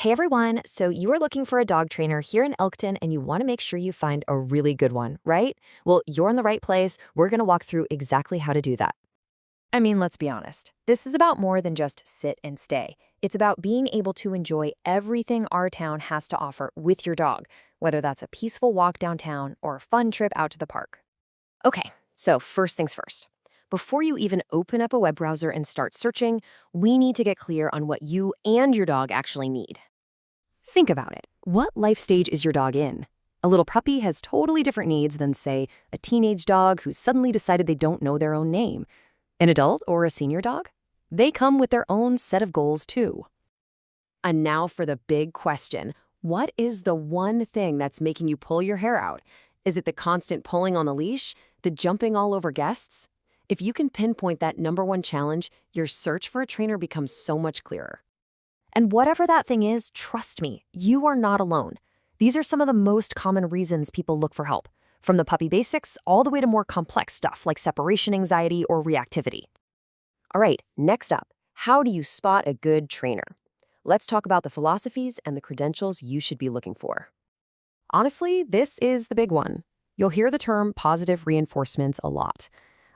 Hey everyone, so you are looking for a dog trainer here in Elkton and you want to make sure you find a really good one, right? Well, you're in the right place. We're going to walk through exactly how to do that. I mean, let's be honest. This is about more than just sit and stay. It's about being able to enjoy everything our town has to offer with your dog, whether that's a peaceful walk downtown or a fun trip out to the park. Okay, so first things first. Before you even open up a web browser and start searching, we need to get clear on what you and your dog actually need. Think about it. What life stage is your dog in? A little puppy has totally different needs than, say, a teenage dog who's suddenly decided they don't know their own name. An adult or a senior dog? They come with their own set of goals, too. And now for the big question. What is the one thing that's making you pull your hair out? Is it the constant pulling on the leash? The jumping all over guests? If you can pinpoint that number one challenge, your search for a trainer becomes so much clearer. And whatever that thing is, trust me, you are not alone. These are some of the most common reasons people look for help, from the puppy basics all the way to more complex stuff like separation anxiety or reactivity. All right, next up, how do you spot a good trainer? Let's talk about the philosophies and the credentials you should be looking for. Honestly, this is the big one. You'll hear the term positive reinforcements a lot.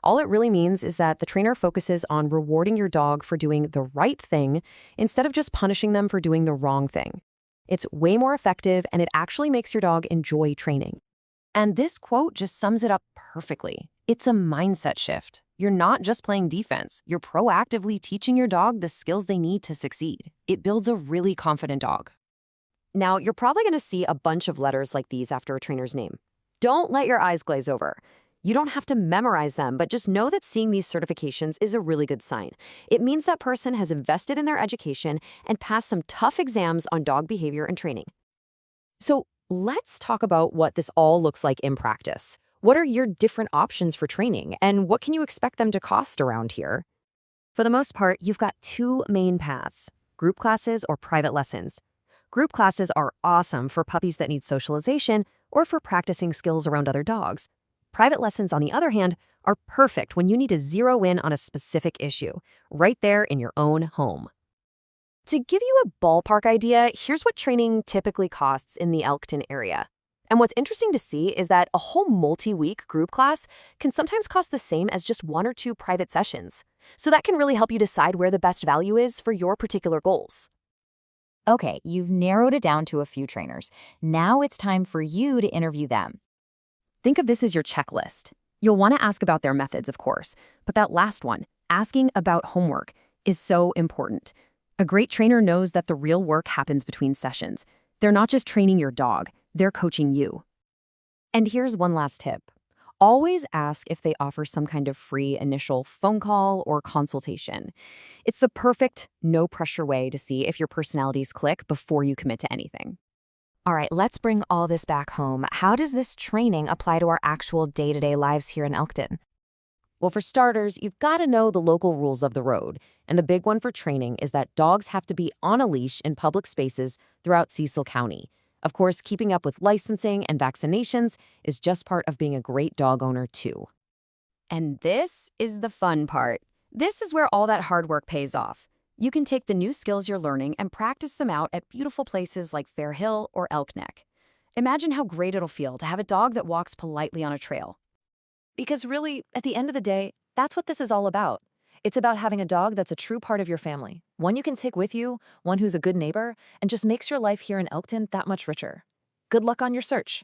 All it really means is that the trainer focuses on rewarding your dog for doing the right thing instead of just punishing them for doing the wrong thing. It's way more effective and it actually makes your dog enjoy training. And this quote just sums it up perfectly. It's a mindset shift. You're not just playing defense. You're proactively teaching your dog the skills they need to succeed. It builds a really confident dog. Now, you're probably going to see a bunch of letters like these after a trainer's name. Don't let your eyes glaze over. You don't have to memorize them, but just know that seeing these certifications is a really good sign. It means that person has invested in their education and passed some tough exams on dog behavior and training. So let's talk about what this all looks like in practice. What are your different options for training, and what can you expect them to cost around here? For the most part, you've got two main paths: group classes or private lessons. Group classes are awesome for puppies that need socialization or for practicing skills around other dogs. Private lessons, on the other hand, are perfect when you need to zero in on a specific issue, right there in your own home. To give you a ballpark idea, here's what training typically costs in the Elkton area. And what's interesting to see is that a whole multi-week group class can sometimes cost the same as just one or two private sessions. So that can really help you decide where the best value is for your particular goals. Okay, you've narrowed it down to a few trainers. Now it's time for you to interview them. Think of this as your checklist. You'll want to ask about their methods, of course, but that last one, asking about homework, is so important. A great trainer knows that the real work happens between sessions. They're not just training your dog, they're coaching you. And here's one last tip. Always ask if they offer some kind of free initial phone call or consultation. It's the perfect, no-pressure way to see if your personalities click before you commit to anything. All right, let's bring all this back home. How does this training apply to our actual day-to-day lives here in Elkton? Well, for starters, you've got to know the local rules of the road. And the big one for training is that dogs have to be on a leash in public spaces throughout Cecil County. Of course, keeping up with licensing and vaccinations is just part of being a great dog owner, too. And this is the fun part. This is where all that hard work pays off. You can take the new skills you're learning and practice them out at beautiful places like Fair Hill or Elk Neck. Imagine how great it'll feel to have a dog that walks politely on a trail. Because really, at the end of the day, that's what this is all about. It's about having a dog that's a true part of your family, one you can take with you, one who's a good neighbor, and just makes your life here in Elkton that much richer. Good luck on your search.